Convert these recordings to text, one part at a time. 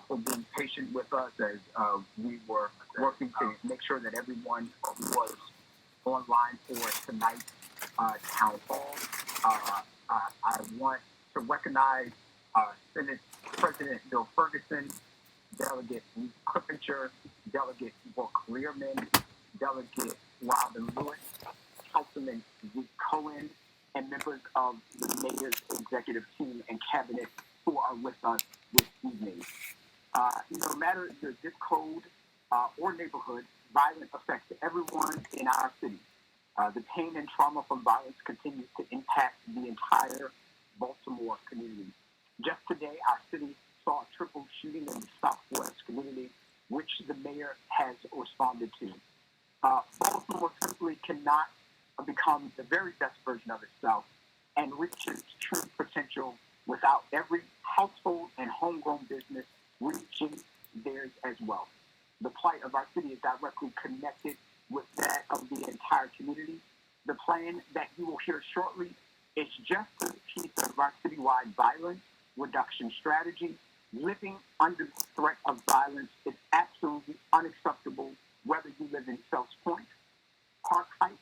for being patient with us as we were working to make sure that everyone was online for tonight's town hall. I want to recognize Senate President Bill Ferguson, Delegate Ruth Clippinger, Delegate Brooke Learman, Delegate Robin Lewis, Councilman Zeke Cohen, and members of the mayor's executive team and cabinet who are with us this evening. No matter your zip code or neighborhood, violence affects everyone in our city. The pain and trauma from violence continues to impact the entire Baltimore community. Just today, our city saw a triple shooting in the Southwest community, which the mayor has responded to. Baltimore simply cannot become the very best version of itself and reach its true potential without every household and homegrown business reaching theirs as well. The plight of our city is directly connected with that of the entire community. The plan that you will hear shortly is just a piece of our citywide violence reduction strategy. Living under the threat of violence is absolutely unacceptable, whether you live in Fells Point, Park Heights,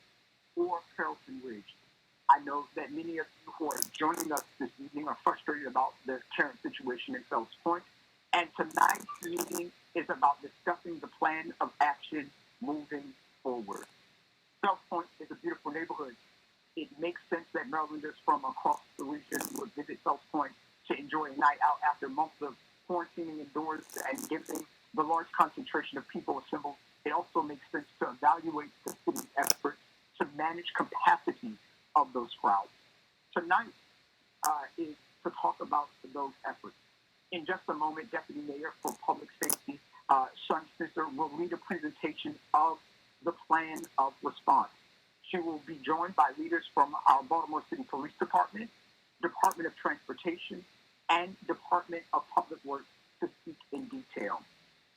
or Carrollton Ridge. I know that many of you who are joining us this evening are frustrated about the current situation in Fells Point, and tonight's meeting is about discussing the plan of action moving forward. Fells Point is a beautiful neighborhood. It makes sense that Marylanders from across the region would visit Fells Point to enjoy a night out after months of quarantining indoors, and given the large concentration of people assembled, it also makes sense to evaluate the city's efforts to manage capacity of those crowds. Tonight is to talk about those efforts. In just a moment, Deputy Mayor for Public Safety, Sean Spencer, will lead a presentation of the plan of response. She will be joined by leaders from our Baltimore City Police Department, Department of Transportation, and Department of Public Works to speak in detail.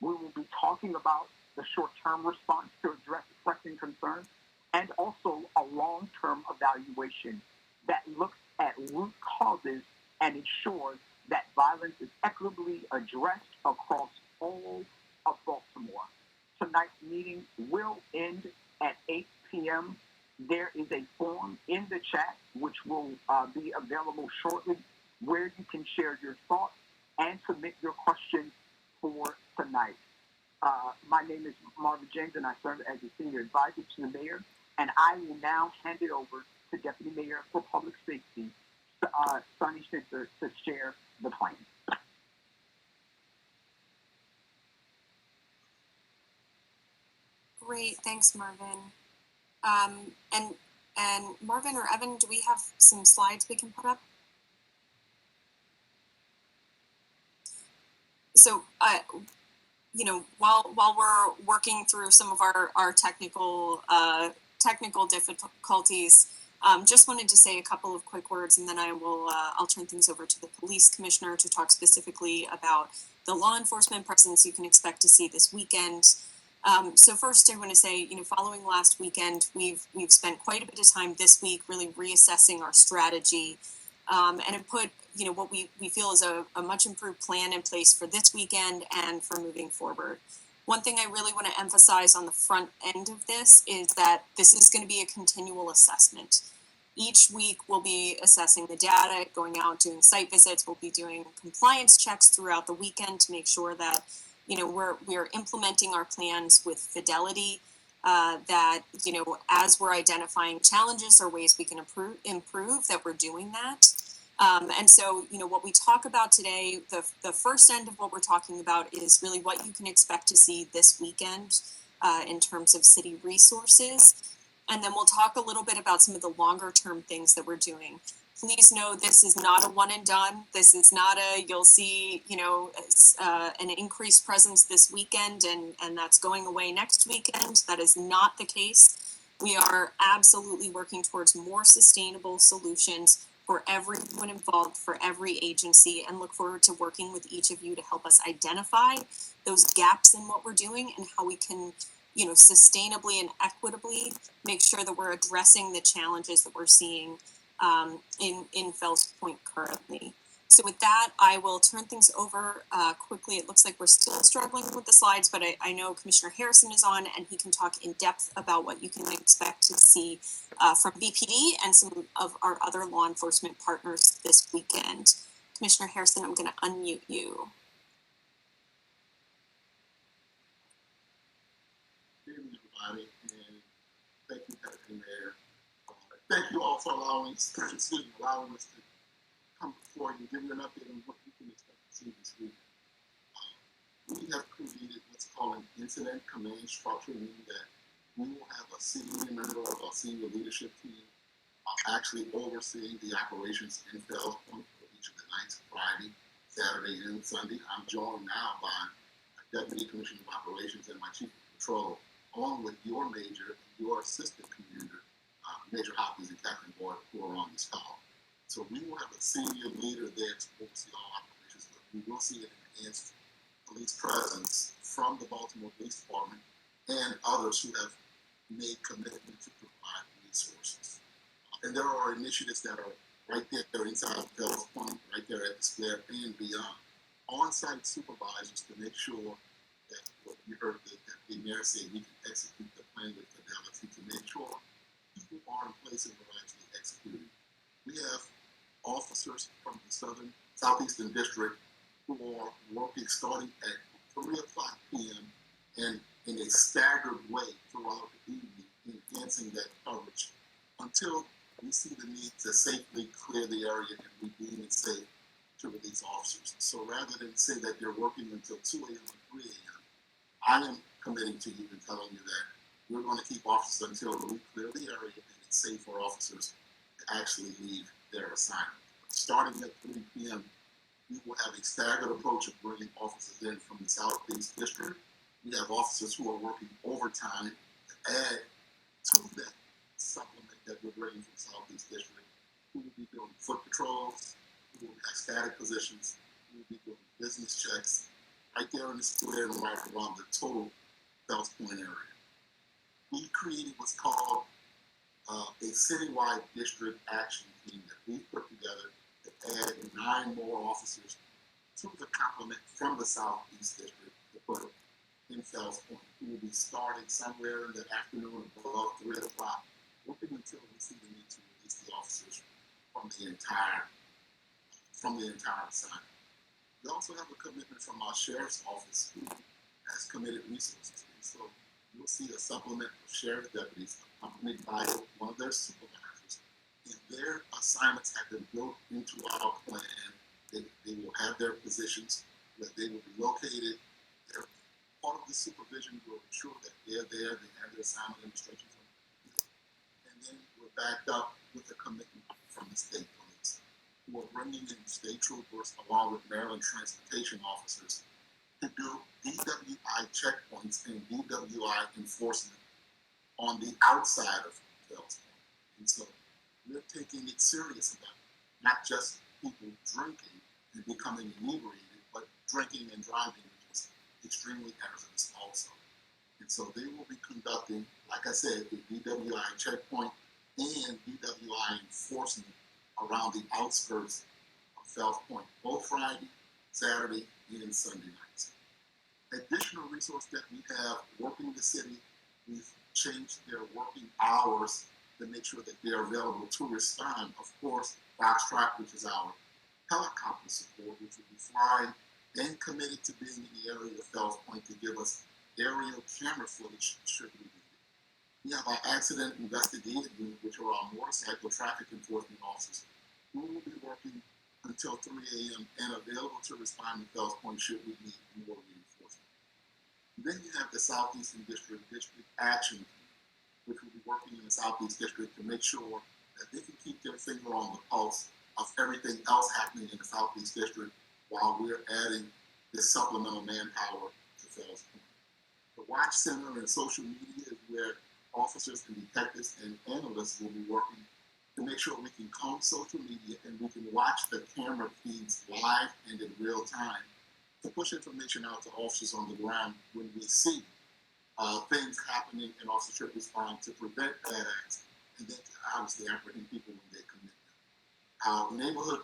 We will be talking about the short-term response to address pressing concerns and also a long-term evaluation that looks at root causes and ensures that violence is equitably addressed across all of Baltimore. Tonight's meeting will end at 8 p.m. There is a form in the chat which will be available shortly where you can share your thoughts and submit your questions for tonight. My name is Marvin James, and I serve as a senior advisor to the mayor. And I will now hand it over to Deputy Mayor for Public Safety, Sonny Schnitzer, to share the plan. Great, thanks, Marvin. And Marvin or Evan, do we have some slides we can put up? So, while we're working through some of our technical difficulties, just wanted to say a couple of quick words, and then I'll turn things over to the police commissioner to talk specifically about the law enforcement presence you can expect to see this weekend. So first, I want to say, following last weekend, we've spent quite a bit of time this week really reassessing our strategy, and have put what we feel is a much improved plan in place for this weekend and for moving forward. One thing I really want to emphasize on the front end of this is that this is going to be a continual assessment. Each week we'll be assessing the data, going out, doing site visits. We'll be doing compliance checks throughout the weekend to make sure that we're implementing our plans with fidelity, that as we're identifying challenges or ways we can improve that we're doing that. And so, what we talk about today, the first end of what we're talking about is really what you can expect to see this weekend in terms of city resources. And then we'll talk a little bit about some of the longer term things that we're doing. Please know this is not a one and done. This is not you'll see, an increased presence this weekend and that's going away next weekend. That is not the case. We are absolutely working towards more sustainable solutions for everyone involved, for every agency, and look forward to working with each of you to help us identify those gaps in what we're doing and how we can, sustainably and equitably make sure that we're addressing the challenges that we're seeing in Fells Point currently. So with that, I will turn things over quickly. It looks like we're still struggling with the slides, but I know Commissioner Harrison is on, and he can talk in depth about what you can expect to see from BPD and some of our other law enforcement partners this weekend. Commissioner Harrison, I'm going to unmute you. Good evening, everybody, and thank you, Deputy Mayor. Thank you all for allowing us to come before you and give you an update on what you can expect to see this week. We have created what's called an incident command structure, meaning that we will have a senior member of our senior leadership team actually overseeing the operations in Fells Point for each of the nights, Friday, Saturday, and Sunday. I'm joined now by Deputy Commissioner of Operations and my Chief of Patrol, along with your major and your assistant commander, Major Hopkins and Captain Boyd, who are on this call. So we will have a senior leader there to oversee all operations, but we will see an enhanced police presence from the Baltimore Police Department and others who have made commitment to provide resources. And there are initiatives that are right there inside of Fells Point, right there at the square and beyond. On-site supervisors to make sure that what you heard the mayor say, we can execute the plan with fidelity to make sure people are in place and are actually executing. We have officers from the southeastern district who are working starting at 3 o'clock p.m. and in a staggered way throughout the evening, enhancing that coverage until we see the need to safely clear the area and we deem it safe to release officers. So rather than say that they're working until 2 a.m. or 3 a.m., I am committing to you and telling you that we're going to keep officers until we clear the area and it's safe for officers to actually leave their assignment. Starting at 3 p.m., we will have a staggered approach of bringing officers in from the Southeast District. We have officers who are working overtime to add to that supplement that we're bringing from Southeast District, who will be doing foot patrols, who will have static positions, who will be doing business checks right there in the square and right around the total Fells Point area. We created what's called a citywide district action team that we put together to add 9 more officers to the complement from the Southeast District to put in Fells Point, who will be starting somewhere in the afternoon above 3 o'clock, working until we see the need to release the officers from the entire assignment. We also have a commitment from our sheriff's office, who has committed resources. And so you'll see a supplement of sheriff deputies accompanied by one of their supervisors. And their assignments have been built into our plan. They will have their positions where they will be located. They're part of the supervision will ensure that they're there, they have their assignment and instructions from the field. And then we're backed up with a commitment from the state police, who are bringing in state troopers along with Maryland transportation officers to do DWI checkpoints and DWI enforcement on the outside of Fells Point. And so we're taking it serious about not just people drinking and becoming inebriated, but drinking and driving, which is extremely hazardous also. And so they will be conducting, like I said, the DWI checkpoint and DWI enforcement around the outskirts of Fells Point, both Friday, Saturday, and Sunday nights. Additional resource that we have working the city, we've changed their working hours to make sure that they're available to respond. Of course, Foxtrot, which is our helicopter support, which will be flying and committed to being in the area of Fells Point to give us aerial camera footage should we need it. We have our accident investigative unit, which are our motorcycle traffic enforcement officers, who will be working until 3 a.m. and available to respond to Fells Point should we need more reinforcement. Then you have the Southeastern District Action Team, which will be working in the Southeast District to make sure that they can keep their finger on the pulse of everything else happening in the Southeast District while we're adding this supplemental manpower to Fells Point. The Watch Center and social media is where officers and detectives and analysts will be working to make sure we can comb social media and we can watch the camera feeds live and in real time to push information out to officers on the ground when we see things happening and officers should respond to prevent bad acts and then to obviously apprehend people when they commit them. Our neighborhood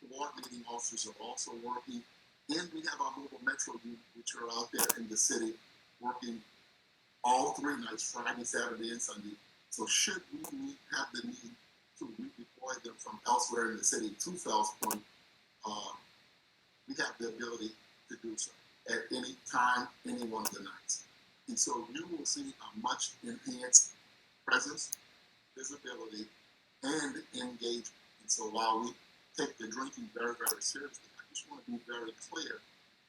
coordinating officers are also working. And we have our mobile metro unit, which are out there in the city working all 3 nights, Friday, Saturday, and Sunday. So should have the need to redeploy them from elsewhere in the city to Fells Point, we have the ability to do so at any time, any one of the nights. And so you will see a much enhanced presence, visibility, and engagement. And so while we take the drinking very, very seriously, I just want to be very clear.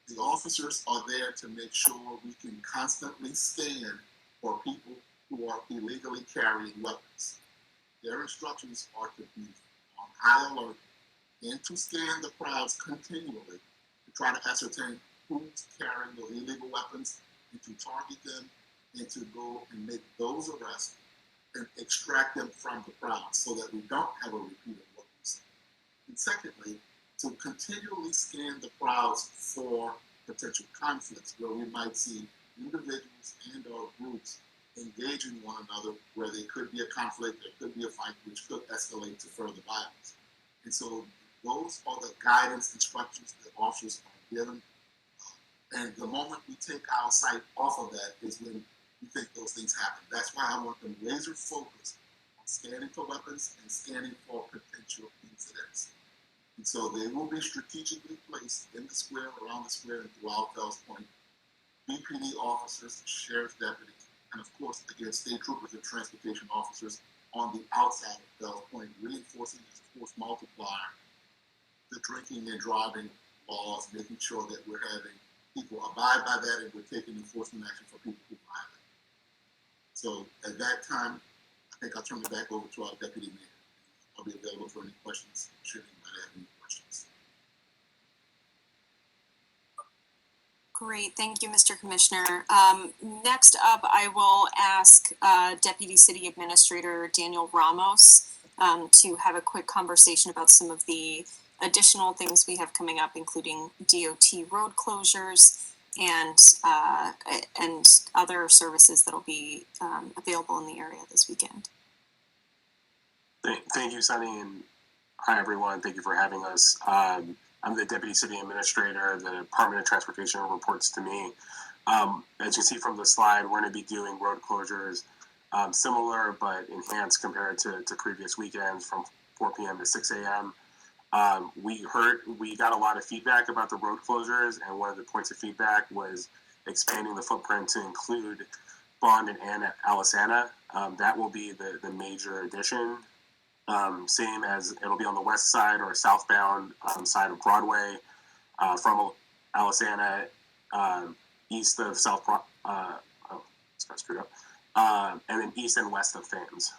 The officers are there to make sure we can constantly scan for people who are illegally carrying weapons. Their instructions are to be on high alert and to scan the crowds continually to try to ascertain who's carrying those illegal weapons and to target them and to go and make those arrests and extract them from the crowd so that we don't have a repeat of what we see. And secondly, to continually scan the crowds for potential conflicts where we might see individuals and or groups engaging one another where there could be a conflict, there could be a fight which could escalate to further violence. And so those are the guidance instructions that officers are given. And the moment we take our sight off of that is when we think those things happen. That's why I want them laser focused on scanning for weapons and scanning for potential incidents. And so they will be strategically placed in the square, around the square, and throughout Fells Point. BPD officers, sheriff's deputies, and of course, again, state troopers and transportation officers on the outside of Fells Point, reinforcing this force multiplier, the drinking and driving laws, making sure that we're having people abide by that and we're taking enforcement action for people who violate. So at that time, I think I'll turn it back over to our deputy mayor. I'll be available for any questions, should anybody have any questions. Great, thank you, Mr. Commissioner. Next up, I will ask Deputy City Administrator Daniel Ramos to have a quick conversation about some of the additional things we have coming up, including DOT road closures and other services that will be available in the area this weekend. Thank you, Sunny, and hi, everyone. Thank you for having us. I'm the Deputy City Administrator. The Department of Transportation reports to me. As you see from the slide, we're going to be doing road closures similar but enhanced compared to previous weekends from 4 p.m. to 6 a.m. We got a lot of feedback about the road closures, and one of the points of feedback was expanding the footprint to include Bond and Alisana. That will be the major addition. Same as it'll be on the west side or southbound side of Broadway from Alisana, east of and then east and west of Thames.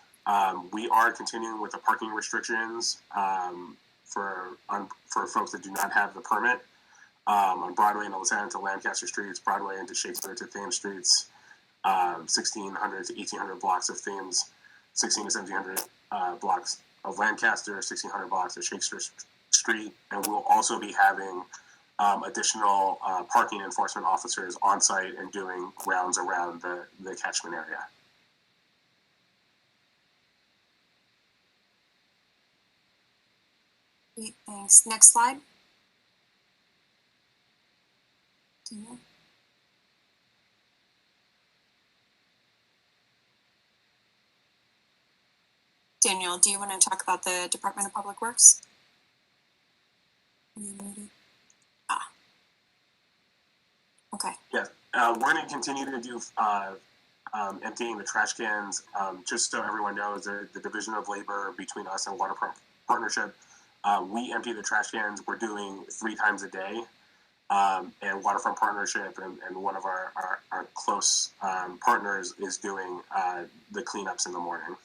We are continuing with the parking restrictions for folks that do not have the permit on Broadway and Alisana to Lancaster Streets, Broadway into Shakespeare to Thames Streets, 1,600 to 1,800 blocks of Thames, 1,600 to 1,700 blocks of Lancaster, 1,600 blocks of Shakespeare Street, and we'll also be having additional parking enforcement officers on site and doing rounds around the catchment area. Great, thanks. Next slide. Daniel, do you want to talk about the Department of Public Works? Okay. Yes, we're going to continue to do emptying the trash cans. Just so everyone knows, the division of labor between us and Waterfront Partnership, we empty the trash cans. We're doing 3 times a day. And Waterfront Partnership and one of our close partners is doing the cleanups in the morning.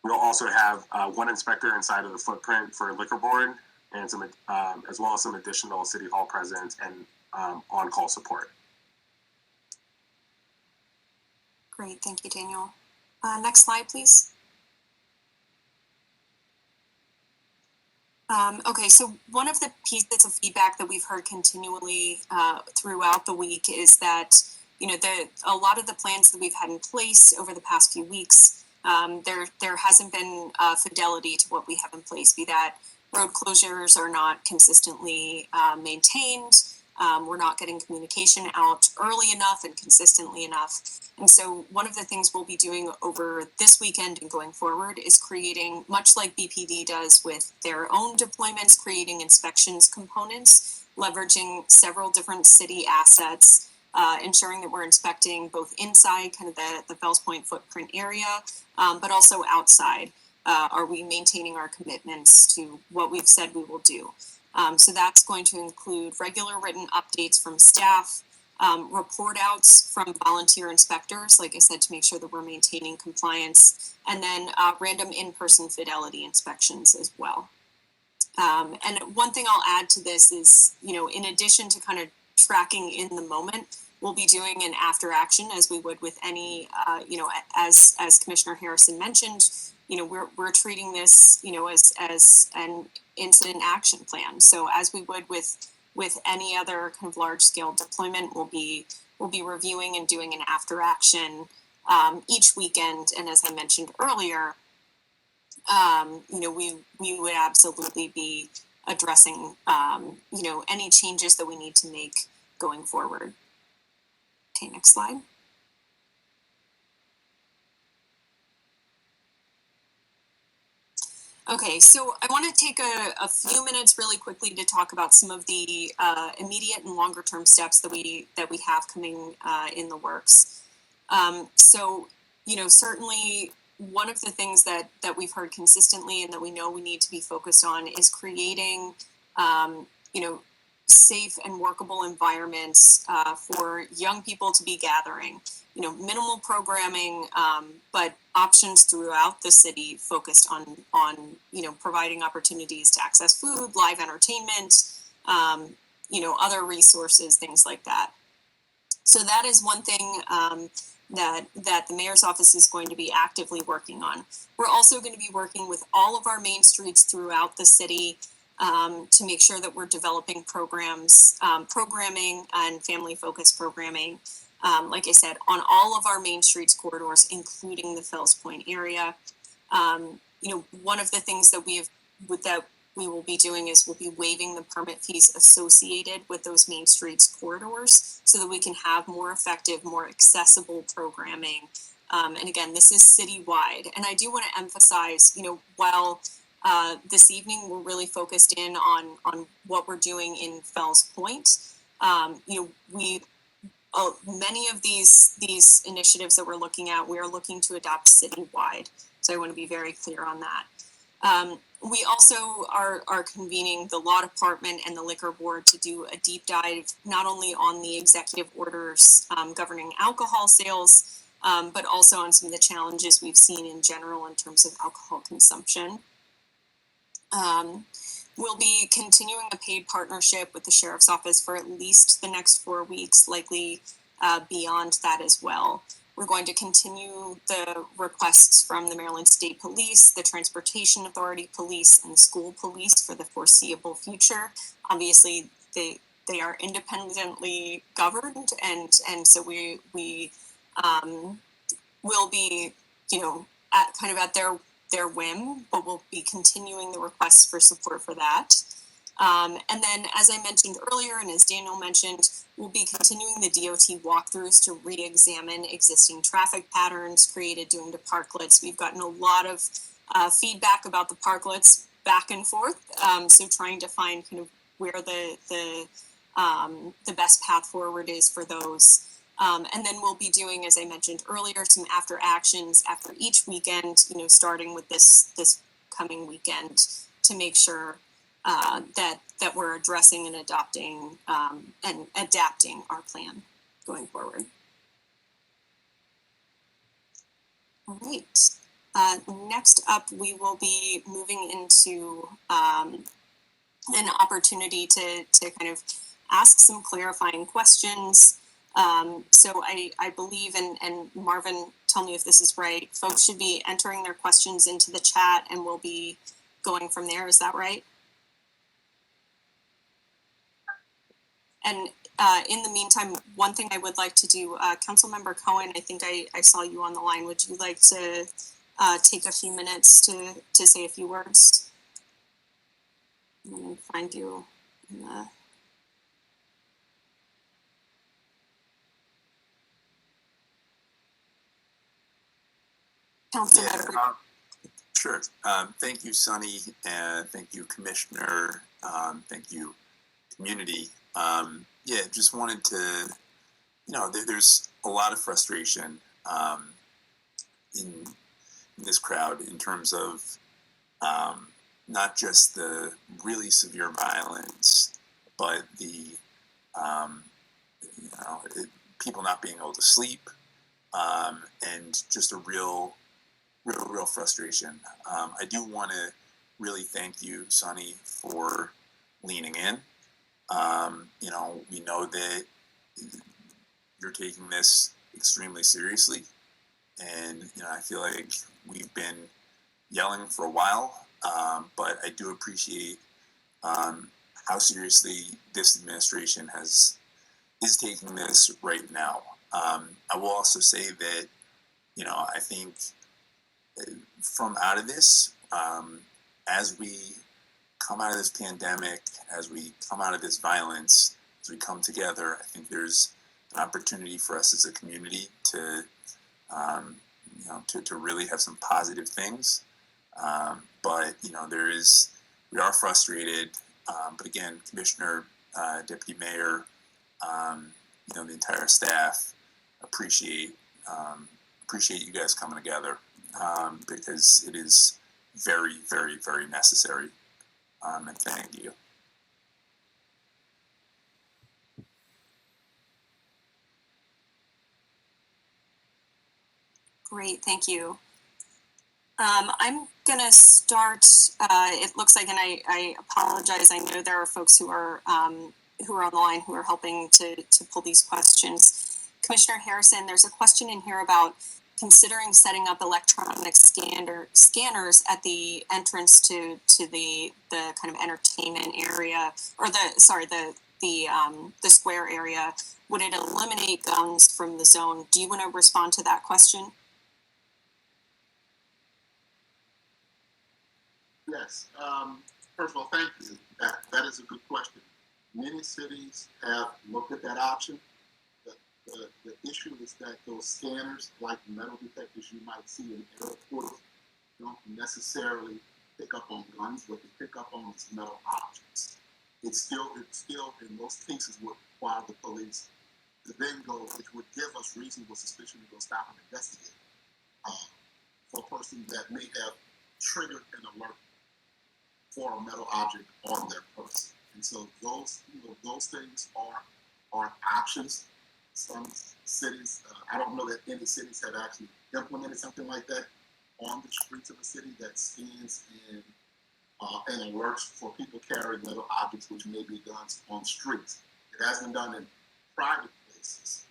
We'll also have one inspector inside of the footprint for liquor board, and some as well as some additional city hall presence and on-call support. Great, thank you, Daniel. Next slide, please. Okay, so one of the pieces of feedback that we've heard continually throughout the week is that, a lot of the plans that we've had in place over the past few weeks there hasn't been fidelity to what we have in place, be that road closures are not consistently maintained. We're not getting communication out early enough and consistently enough. And so one of the things we'll be doing over this weekend and going forward is creating, much like BPD does with their own deployments, creating inspections components, leveraging several different city assets, ensuring that we're inspecting both inside kind of the Fells Point footprint area, but also outside. Are we maintaining our commitments to what we've said we will do? So that's going to include regular written updates from staff, report outs from volunteer inspectors, like I said, to make sure that we're maintaining compliance, and then random in-person fidelity inspections as well. And one thing I'll add to this is, in addition to kind of tracking in the moment, we'll be doing an after action as we would with any, as Commissioner Harrison mentioned, we're treating this, as an incident action plan. So as we would with any other kind of large scale deployment, we'll be reviewing and doing an after action each weekend. And as I mentioned earlier, we would absolutely be addressing, any changes that we need to make going forward. Okay, next slide. Okay, so I want to take a few minutes really quickly to talk about some of the immediate and longer term steps that we have coming in the works. So, certainly one of the things that we've heard consistently and that we know we need to be focused on is creating, safe and workable environments for young people to be gathering. Minimal programming, but options throughout the city focused on providing opportunities to access food, live entertainment, other resources, things like that. So that is one thing that the mayor's office is going to be actively working on. We're also going to be working with all of our main streets throughout the city to make sure that we're developing programs, programming and family-focused programming. Like I said, on all of our main streets corridors, including the Fells Point area. One of the things that we will be doing is we'll be waiving the permit fees associated with those main streets corridors so that we can have more effective, more accessible programming. And again, this is citywide. And I do want to emphasize, while this evening we're really focused in on what we're doing in Fells Point, many of these initiatives that we're looking at, we are looking to adopt citywide. So I want to be very clear on that. We also are convening the law department and the liquor board to do a deep dive, not only on the executive orders governing alcohol sales, but also on some of the challenges we've seen in general in terms of alcohol consumption. We'll be continuing a paid partnership with the Sheriff's Office for at least the next 4 weeks, likely beyond that as well. We're going to continue the requests from the Maryland State Police, the Transportation Authority Police, and school police for the foreseeable future. Obviously, they are independently governed, and so we will be, at their whim, but we'll be continuing the requests for support for that. And then, as I mentioned earlier, and as Daniel mentioned, we'll be continuing the DOT walkthroughs to re-examine existing traffic patterns created due to parklets. We've gotten a lot of feedback about the parklets back and forth, so trying to find kind of where the best path forward is for those. And then we'll be doing, as I mentioned earlier, some after actions after each weekend, starting with this coming weekend to make sure that we're addressing and adopting and adapting our plan going forward. All right. Next up, we will be moving into an opportunity to kind of ask some clarifying questions. So I believe, and Marvin, tell me if this is right, folks should be entering their questions into the chat and we'll be going from there. Is that right? And in the meantime, one thing I would like to do, Councilmember Cohen, I think I saw you on the line. Would you like to take a few minutes to say a few words. Let me find you in the... Councilmember. Yeah, sure. Thank you, Sunny, and thank you, Commissioner. Thank you, community. Yeah, just wanted to, there's a lot of frustration in this crowd in terms of not just the really severe violence, but the people not being able to sleep, and just a real frustration. I do want to really thank you, Sonny, for leaning in. We know that you're taking this extremely seriously, and I feel like we've been yelling for a while, but I do appreciate how seriously this administration is taking this right now. I will also say that I think from out of this, as we come out of this pandemic, as we come out of this violence, as we come together, I think there's an opportunity for us as a community to really have some positive things. But we are frustrated. But again, Commissioner, Deputy Mayor, the entire staff appreciate you guys coming together, because it is very, very, very necessary. And thank you. Great, thank you. I'm gonna start. It looks like, and I apologize. I know there are folks who are on the line who are helping to pull these questions. Commissioner Harrison, there's a question in here about considering setting up electronic scanners at the entrance to the kind of entertainment area, or the square area. Would it eliminate guns from the zone? Do you want to respond to that question? Yes. First of all, thank you. That is a good question. Many cities have looked at that option. The issue is that those scanners, like metal detectors you might see in airports, don't necessarily pick up on guns. What they pick up on is metal objects. It still, in most cases, would require the police to then go, which would give us reasonable suspicion to go stop and investigate for a person that may have triggered an alert for a metal object on their person. And so those things are options. Some cities, I don't know that any cities have actually implemented something like that on the streets of a city that scans and alerts for people carrying metal objects, which may be guns, on streets. It has been done in private places.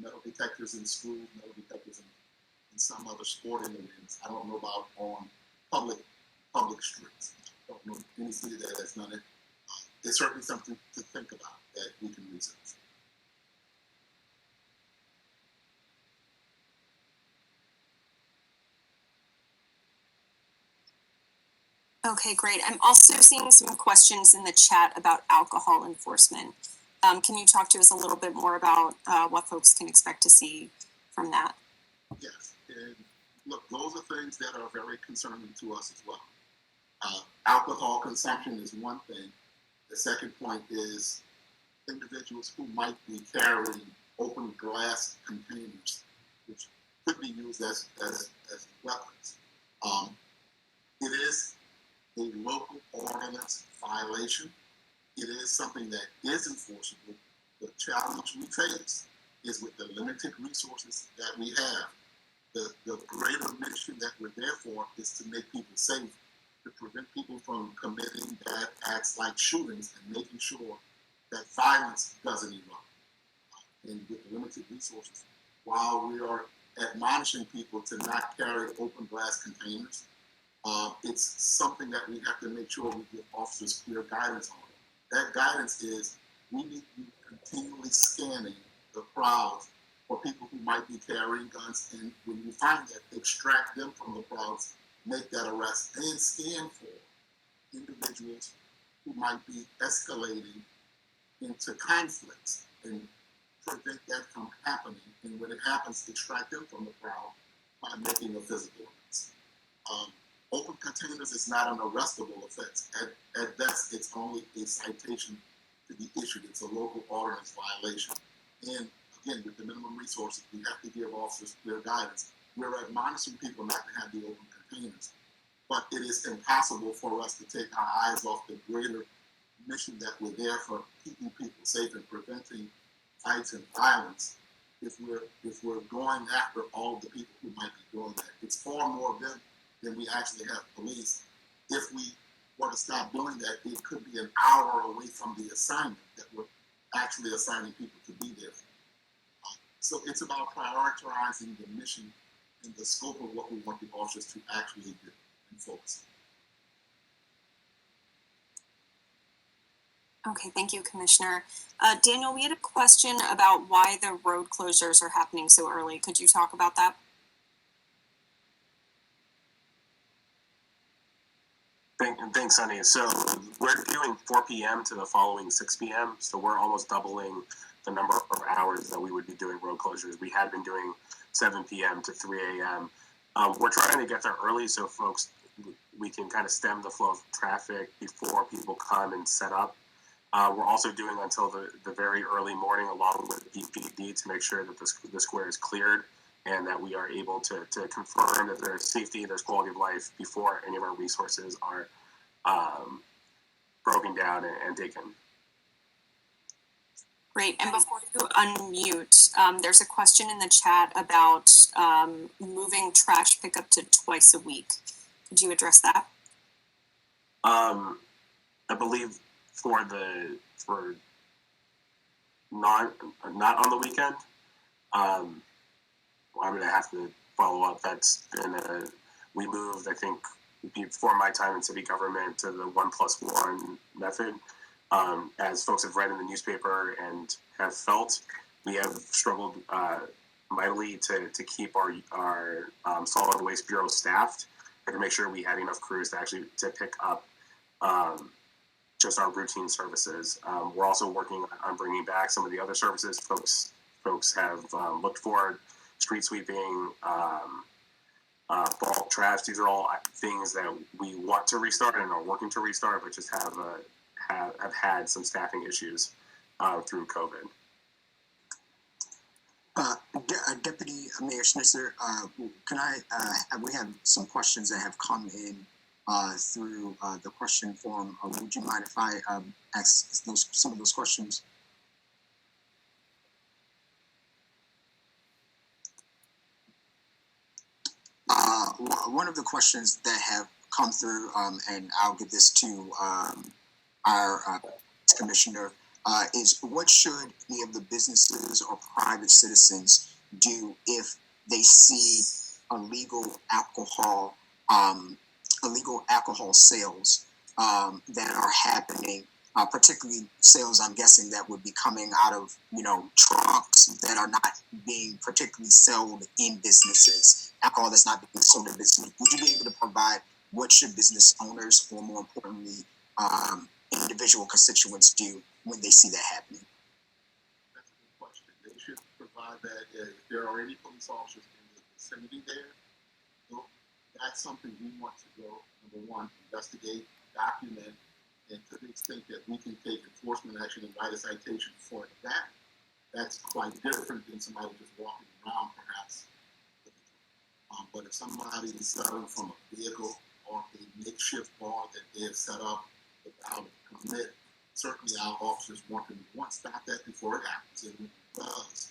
Metal detectors in schools, metal detectors in some other sporting events. I don't know about on public streets. I don't know any city that has done it. It's certainly something to think about that we can research. Okay, great. I'm also seeing some questions in the chat about alcohol enforcement. Can you talk to us a little bit more about what folks can expect to see from that? Yes, and look, those are things that are very concerning to us as well. Alcohol consumption is one thing. The second point is individuals who might be carrying open glass containers, which could be used as weapons. It is a local ordinance violation. It is something that is enforceable. The challenge we face is with the limited resources that we have. The greater mission that we're there for is to make people safe, to prevent people from committing bad acts like shootings, and making sure that violence doesn't erupt. And with limited resources, while we are admonishing people to not carry open glass containers, it's something that we have to make sure we give officers clear guidance on. That guidance is we need to be continually scanning the crowds or people who might be carrying guns, and when you find that, extract them from the crowds, make that arrest, and scan for individuals who might be escalating into conflicts and prevent that from happening. And when it happens, extract them from the crowd by making a physical arrest. Open containers is not an arrestable offense. At best, it's only a citation to be issued. It's a local ordinance violation. And again, with the minimum resources, we have to give officers clear guidance. We're admonishing people not to have the open containers, but it is impossible for us to take our eyes off the greater mission that we're there for, keeping people safe and preventing fights and violence. If we're going after all of the people who might be doing that, it's far more of them than we actually have police. If we were to stop doing that, it could be an hour away from the assignment that we're actually assigning people to be there for. So it's about prioritizing the mission and the scope of what we want the officers to actually do and focus on. Okay, thank you, Commissioner. Daniel, we had a question about why the road closures are happening so early. Could you talk about that? Thanks, Sunny. So we're doing 4 p.m. to the following 6 p.m. So we're almost doubling the number of hours that we would be doing road closures. We had been doing 7 p.m. to 3 a.m. We're trying to get there early so folks, we can kind of stem the flow of traffic before people come and set up. We're also doing until the very early morning along with DPD to make sure that the square is cleared and that we are able to confirm that there's safety, there's quality of life before any of our resources are broken down and taken. Great. And before you unmute, there's a question in the chat about moving trash pickup to twice a week. Could you address that? I believe for not on the weekend. I'm going to have to follow up. That's been we moved, I think, before my time in city government to the 1+1 method. As folks have read in the newspaper and have felt, we have struggled mightily to keep our solid waste bureau staffed and to make sure we had enough crews to actually to pick up just our routine services. We're also working on bringing back some of the other services folks have looked for. Street sweeping, bulk trash. These are all things that we want to restart and are working to restart, but just have had some staffing issues through COVID. Deputy Mayor Schnitzer, can I? We have some questions that have come in through the question form. Would you mind if I ask some of those questions? One of the questions that have come through, and I'll give this to our commissioner, is what should any of the businesses or private citizens do if they see illegal alcohol sales that are happening, particularly sales, I'm guessing, that would be coming out of, trucks that are not being particularly sold in businesses, alcohol that's not being sold in business. Would you be able to provide what should business owners, or more importantly, individual constituents do when they see that happening? That's a good question. They should provide that if there are any police officers in the vicinity there. So that's something we want to go, number one, investigate, document, and to the extent that we can take enforcement action and write a citation for that. That's quite different than somebody just walking around, perhaps. But if somebody is selling from a vehicle or a makeshift bar that they have set up without a permit, certainly our officers want to stop that before it happens. And when it does,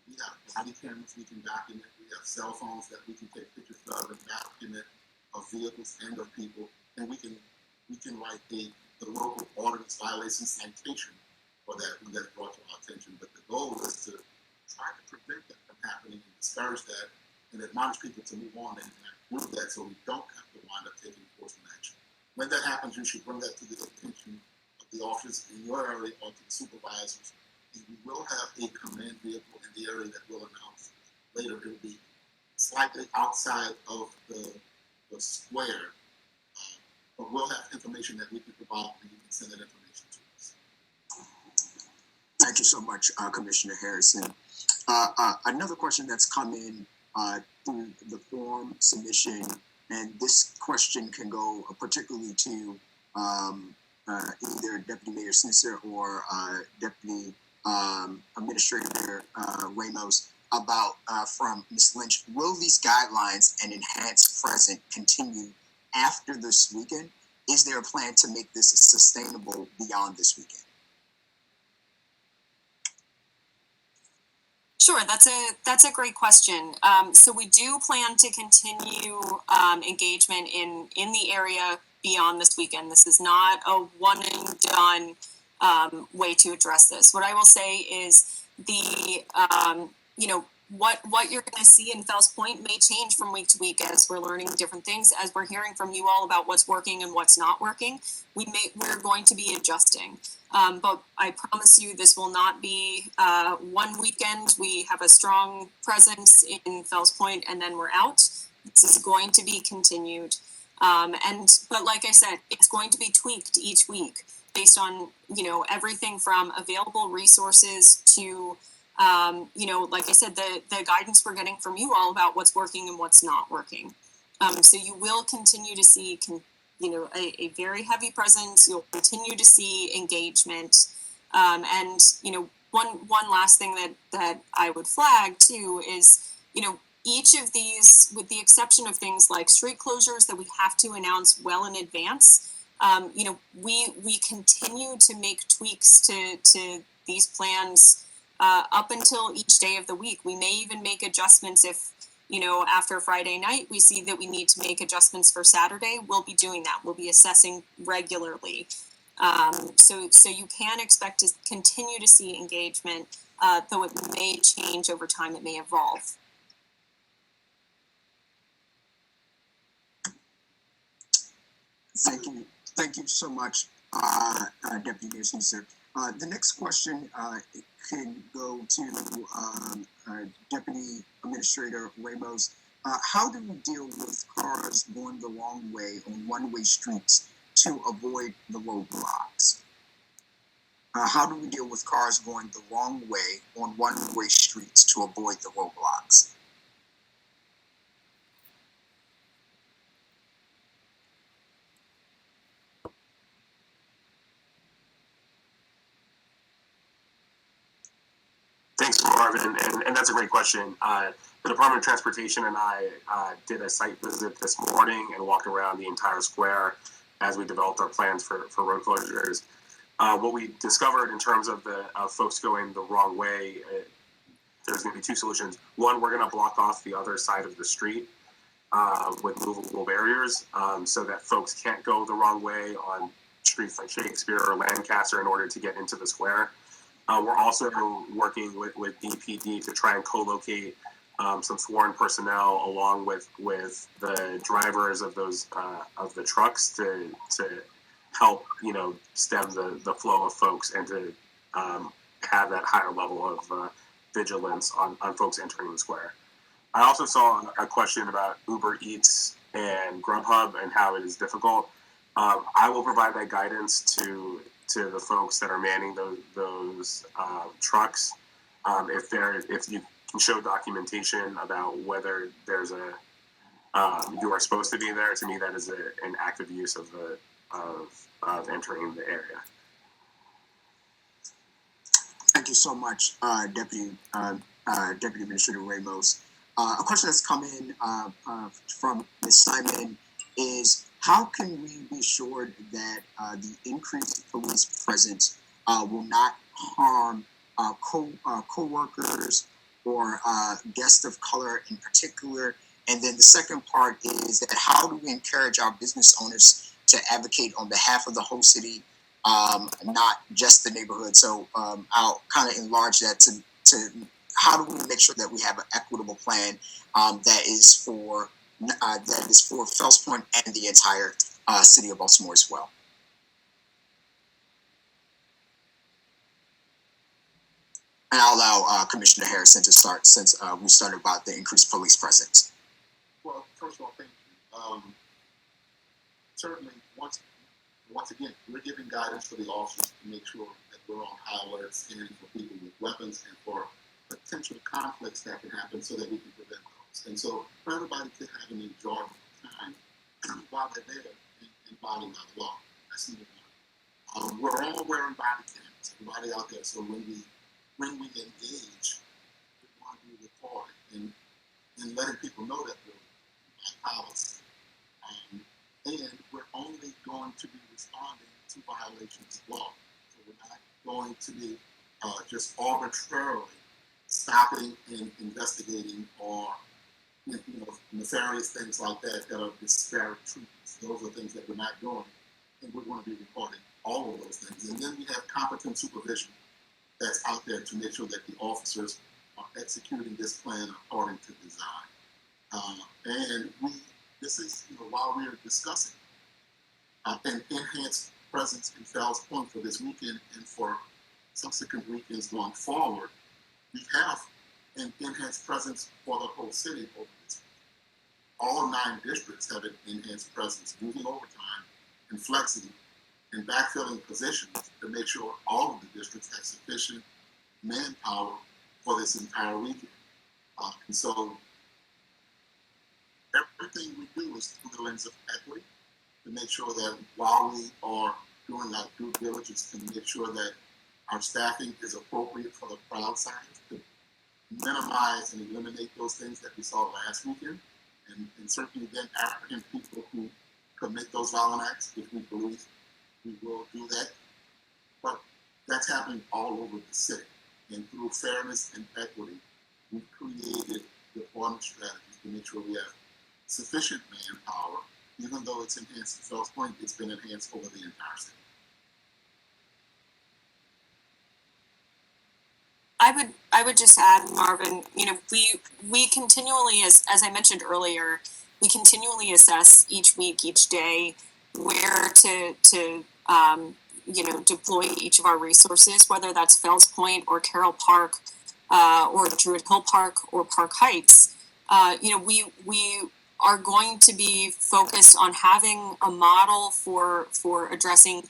we have body cameras we can document. We have cell phones that we can take pictures of and document of vehicles and of people, and we can write the local ordinance violation citation for that when that's brought to our attention. But the goal is to try to prevent that from happening and discourage that and admonish people to move on and do that so we don't have to wind up taking enforcement action. When that happens, you should bring that to the attention of the officers in your area or to the supervisors And we will have a command vehicle in the area that we'll announce later. It will be slightly outside of the square, but we'll have information that we can provide, and you can send that information to us. Thank you so much, Commissioner Harrison. Another question that's come in through the form submission, and this question can go particularly to either Deputy Mayor Snitzer or Deputy Administrator Ramos, about from Ms. Lynch. Will these guidelines and enhanced present continue after this weekend? Is there a plan to make this sustainable beyond this weekend? Sure, that's a great question. So we do plan to continue engagement in the area beyond this weekend. This is not a one and done way to address this. What I will say is the what you're going to see in Fells Point may change from week to week as we're learning different things, as we're hearing from you all about what's working and what's not working. We're going to be adjusting. But I promise you, this will not be one weekend. We have a strong presence in Fells Point, and then we're out. This is going to be continued. But like I said, it's going to be tweaked each week based on everything from available resources to like I said, the guidance we're getting from you all about what's working and what's not working. So you will continue to see a very heavy presence. You'll continue to see engagement. And one last thing that I would flag too is, each of these, with the exception of things like street closures that we have to announce well in advance, we continue to make tweaks to these plans up until each day of the week. We may even make adjustments if, after Friday night, we see that we need to make adjustments for Saturday. We'll be doing that. We'll be assessing regularly. So you can expect to continue to see engagement, though it may change over time. It may evolve. Thank you so much, Deputy Mayor Snitzer. The next question can go to Deputy Administrator Ramos. How do we deal with cars going the wrong way on one-way streets to avoid the roadblocks? How do we deal with cars going the wrong way on one-way streets to avoid the roadblocks? Thanks, Marvin, and that's a great question. The Department of Transportation and I did a site visit this morning and walked around the entire square as we developed our plans for road closures. What we discovered in terms of folks going the wrong way, there's going to be two solutions. One, we're going to block off the other side of the street with movable barriers so that folks can't go the wrong way on streets like Shakespeare or Lancaster in order to get into the square. We're also working with DPD to try and co-locate some sworn personnel along with the drivers of those of the trucks to help stem the flow of folks and to have that higher level of vigilance on folks entering the square. I also saw a question about Uber Eats and Grubhub and how it is difficult. I will provide that guidance to the folks that are manning those trucks. If you can show documentation about whether there's you are supposed to be there, to me that is an active use of entering the area. Thank you so much, Deputy Administrator Ramos. A question that's come in from Ms. Simon is, how can we be assured that the increased police presence will not harm co-workers or guests of color in particular? And then the second part is that how do we encourage our business owners to advocate on behalf of the whole city, not just the neighborhood? So I'll kind of enlarge that to how do we make sure that we have an equitable plan that is for Fells Point and the entire city of Baltimore as well. And I'll allow Commissioner Harrison to start since we started about the increased police presence. Well, first of all, thank you. Certainly, once again, we're giving guidance for the officers to make sure that we're on high alert, scanning for people with weapons and for potential conflicts that can happen so that we can prevent those. And so for everybody to have an enjoyable time while they're there and abiding by the law. That's number one. We're all wearing body cams, everybody out there. So when we engage, we want to be recorded and letting people know that we're by policy. And we're only going to be responding to violations of law. So we're not going to be just arbitrarily stopping and investigating or nefarious things like that that are disparate treatments. Those are things that we're not doing, and we're going to be recording all of those things. And then we have competent supervision that's out there to make sure that the officers are executing this plan according to design. And this is while we are discussing an enhanced presence in Fells Point for this weekend and for subsequent weekends going forward, we have an enhanced presence for the whole city over this week. All 9 districts have an enhanced presence, moving overtime and flexing and backfilling positions to make sure all of the districts have sufficient manpower for this entire weekend. And so everything we do is through the lens of equity to make sure that while we are doing our due diligence to make sure that our staffing is appropriate for the crowd size, to minimize and eliminate those things that we saw last weekend, and certainly then apprehend people who commit those violent acts, if we believe we will do that. But that's happening all over the city. And through fairness and equity, we've created deployment strategies to make sure we have sufficient manpower. Even though it's enhanced at Fells Point, it's been enhanced over the entire city. I would just add, Marvin, we continually, as I mentioned earlier, we continually assess each week, each day, where to deploy each of our resources, whether that's Fells Point or Carroll Park, or Druid Hill Park or Park Heights. We are going to be focused on having a model for addressing,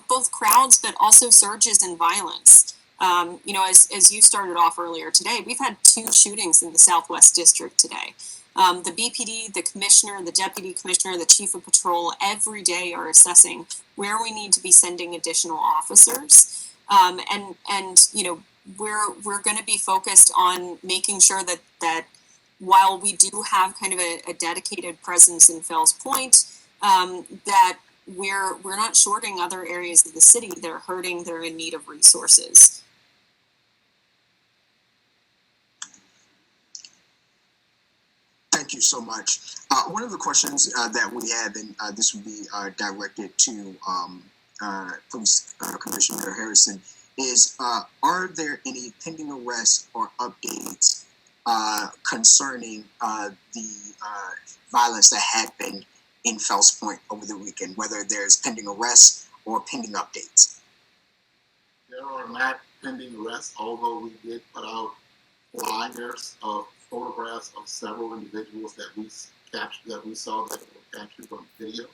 both crowds, but also surges in violence. As you started off earlier today, we've had 2 shootings in the Southwest District today. The BPD, the commissioner, the deputy commissioner, the chief of patrol, every day are assessing where we need to be sending additional officers. We're going to be focused on making sure that while we do have kind of a dedicated presence in Fells Point, that we're not shorting other areas of the city that are hurting, they're in need of resources. Thank you so much. One of the questions that we have, and this would be directed to Police Commissioner Harrison, is are there any pending arrests or updates concerning the violence that happened in Fells Point over the weekend, whether there's pending arrests or pending updates? There are not pending arrests, although we did put out flyers of photographs of several individuals that we saw that were captured on video,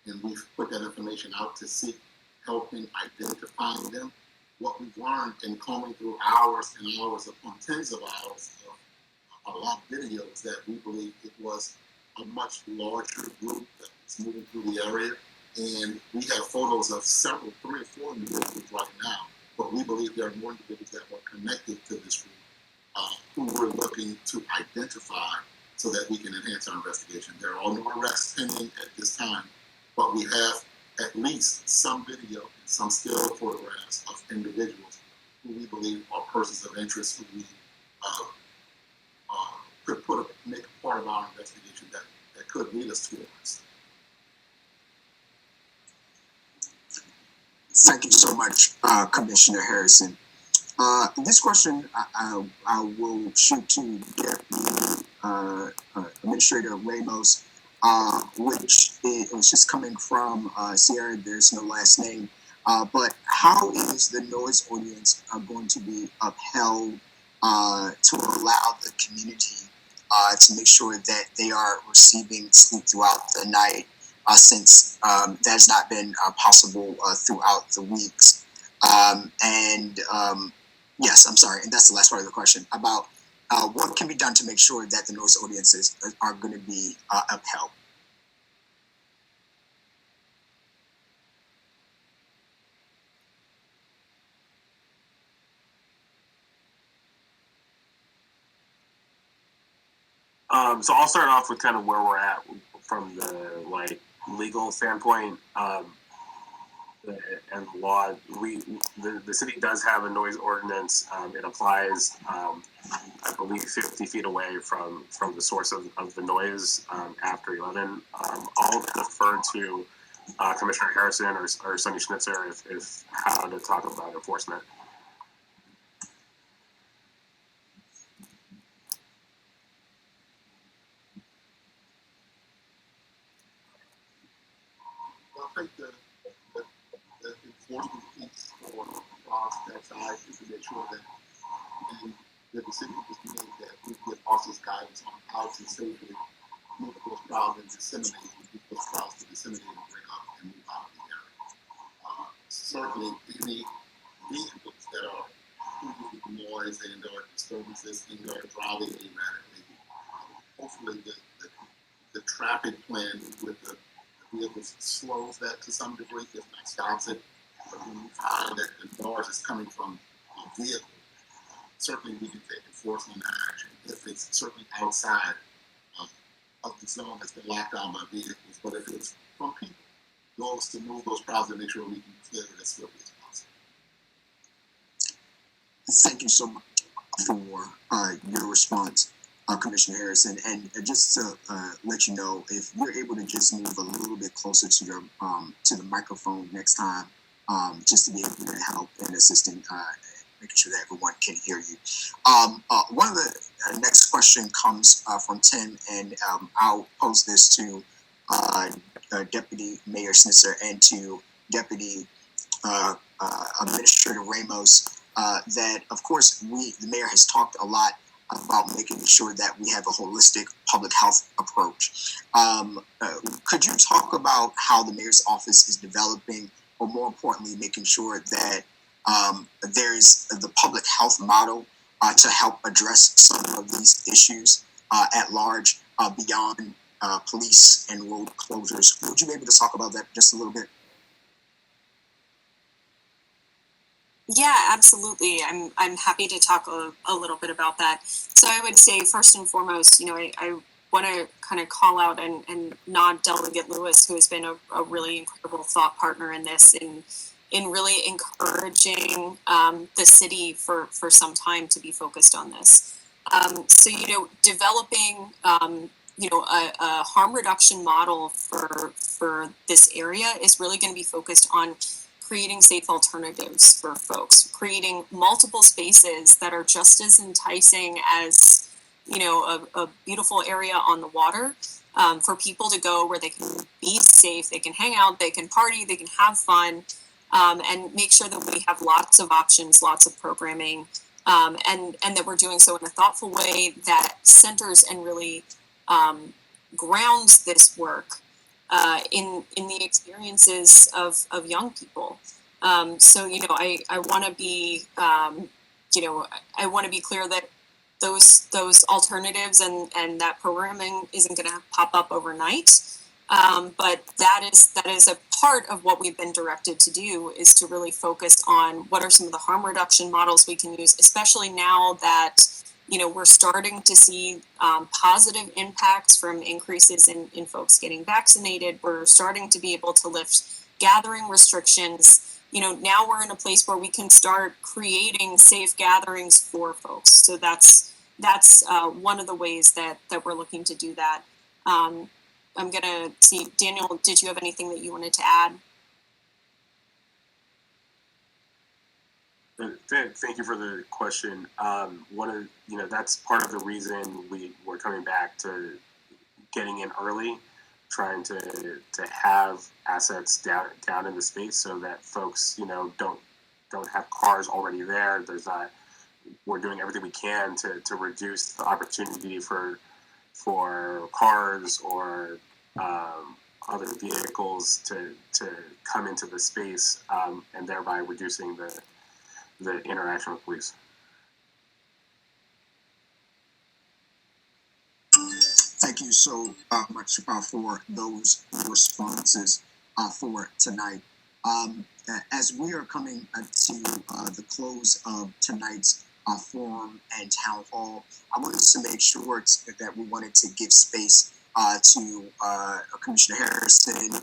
and we've put that information out to seek help in identifying them. What we've learned in combing through hours and hours upon tens of hours of a lot of videos, that we believe it was a much larger group that was moving through the area, and we have photos of several, 3 or 4 individuals right now, but we believe there are more individuals that were connected to this group who we're looking to identify so that we can enhance our investigation. There are no arrests pending at this time, but we have at least some video and some still photographs of individuals who we believe are persons of interest, who we could make a part of our investigation that could lead us to arrest. Thank you so much, Commissioner Harrison. This question I will shoot to Deputy Administrator Ramos, which was just coming from Sierra. There's no last name. But how is the noise ordinance going to be upheld to allow the community to make sure that they are receiving sleep throughout the night, since that has not been possible throughout the weeks? Yes, I'm sorry, and that's the last part of the question about what can be done to make sure that the noise ordinances are going to be upheld. So I'll start off with kind of where we're at from the legal standpoint. And the law, the city does have a noise ordinance. It applies, I believe, 50 feet away from the source of the noise after 11. I'll defer to Commissioner Harrison or Sonny Schnitzer if how to talk about enforcement. I think the enforcement piece for that side is to make sure that the city is doing that we give officers guidance on how to safely move those crowds and disseminate and bring up and move out of the area. Certainly, any vehicles that are producing noise and or disturbances and are driving erratically, hopefully the traffic plan with the vehicles slows that to some degree, if not stops it. But when we find that the noise is coming from a vehicle, certainly we can take enforcement action if it's certainly outside of the zone that's been locked down by vehicles. But if it's from people, goals to move those crowds and make sure we can clear it as swiftly as possible. Thank you so much for your response, Commissioner Harrison. And just to let you know, if you're able to just move a little bit closer to your to the microphone next time, just to be able to help and assist in making sure that everyone can hear you. One of the next question comes from Tim, and I'll pose this to Deputy Mayor Schnitzer and to Deputy Administrator Ramos. That of course the mayor has talked a lot about making sure that we have a holistic public health approach. Could you talk about how the mayor's office is developing, or more importantly, making sure that there's the public health model to help address some of these issues at large, beyond police and road closures? Would you be able to talk about that just a little bit? Yeah, absolutely. I'm happy to talk a little bit about that. So I would say first and foremost, I want to kind of call out and nod Delegate Lewis, who has been a really incredible thought partner in this, in really encouraging the city for some time to be focused on this. So developing a harm reduction model for this area is really going to be focused on creating safe alternatives for folks, creating multiple spaces that are just as enticing as, a beautiful area on the water, for people to go where they can be safe, they can hang out, they can party, they can have fun, and make sure that we have lots of options, lots of programming, and that we're doing so in a thoughtful way that centers and really grounds this work in the experiences of young people. So I want to be I want to be clear that those alternatives and that programming isn't going to pop up overnight. But that is a part of what we've been directed to do, is to really focus on what are some of the harm reduction models we can use, especially now that we're starting to see positive impacts from increases in folks getting vaccinated. We're starting to be able to lift gathering restrictions. Now we're in a place where we can start creating safe gatherings for folks. So that's one of the ways that we're looking to do that. I'm gonna see, Daniel, did you have anything that you wanted to add? Thank you for the question. That's part of the reason we're coming back to getting in early. trying to have assets down in the space so that folks, don't have cars already there. We're doing everything we can to reduce the opportunity for cars or other vehicles to come into the space, and thereby reducing the interaction with police. Thank you so much for those responses for tonight. As we are coming to the close of tonight's forum and town hall, I wanted to make sure that we wanted to give space to Commissioner Harrison,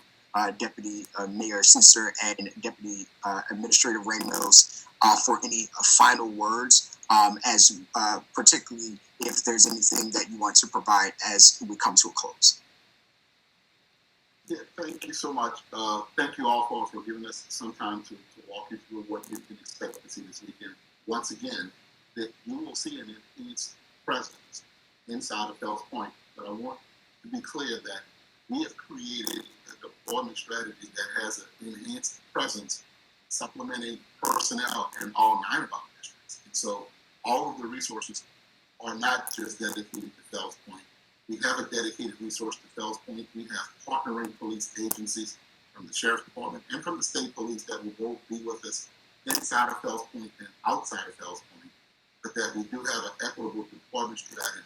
Deputy Mayor Sister, and Deputy Administrator Ramos for any final words, as particularly if there's anything that you want to provide as we come to a close. Yeah, thank you so much. Thank you all for giving us some time to walk you through what you can expect to see this weekend. Once again, that you will see an enhanced presence inside of Fells Point. But I want to be clear that we have created a deployment strategy that has an enhanced presence, supplementing personnel in all 9 of our districts. And so all of the resources are not just dedicated to Fells Point. We have a dedicated resource to Fells Point. We have partnering police agencies from the Sheriff's Department and from the state police that will both be with us inside of Fells Point and outside of Fells Point, but that we do have an equitable deployment strategy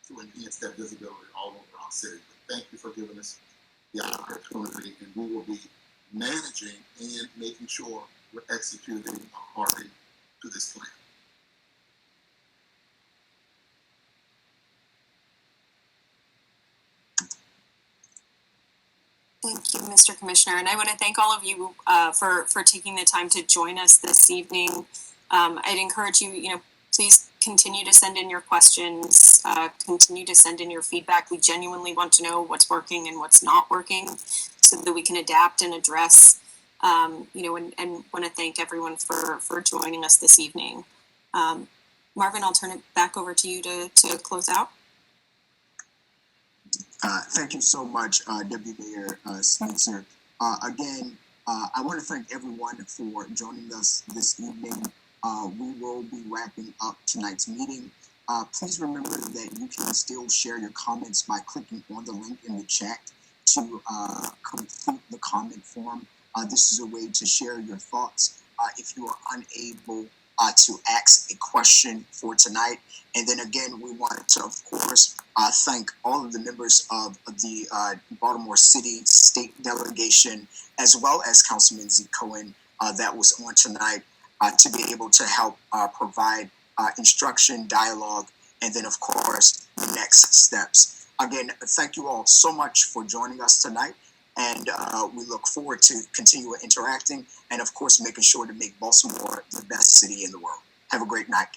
to enhance that visibility all over our city. But thank you for giving us the opportunity, and we will be managing and making sure we're executing according to this plan. Thank you, Mr. Commissioner, and I want to thank all of you for taking the time to join us this evening. I'd encourage you, please continue to send in your questions, continue to send in your feedback. We genuinely want to know what's working and what's not working so that we can adapt and address, and want to thank everyone for joining us this evening. Marvin, I'll turn it back over to you to close out. Thank you so much, Deputy Mayor Spencer. Again, I want to thank everyone for joining us this evening. We will be wrapping up tonight's meeting. Please remember that you can still share your comments by clicking on the link in the chat to complete the comment form. This is a way to share your thoughts if you are unable to ask a question for tonight. And then again, we want to, of course, thank all of the members of the Baltimore City State Delegation, as well as Councilman Z. Cohen that was on tonight to be able to help provide instruction, dialogue, and then, of course, the next steps. Again, thank you all so much for joining us tonight. And we look forward to continuing interacting and, of course, making sure to make Baltimore the best city in the world. Have a great night.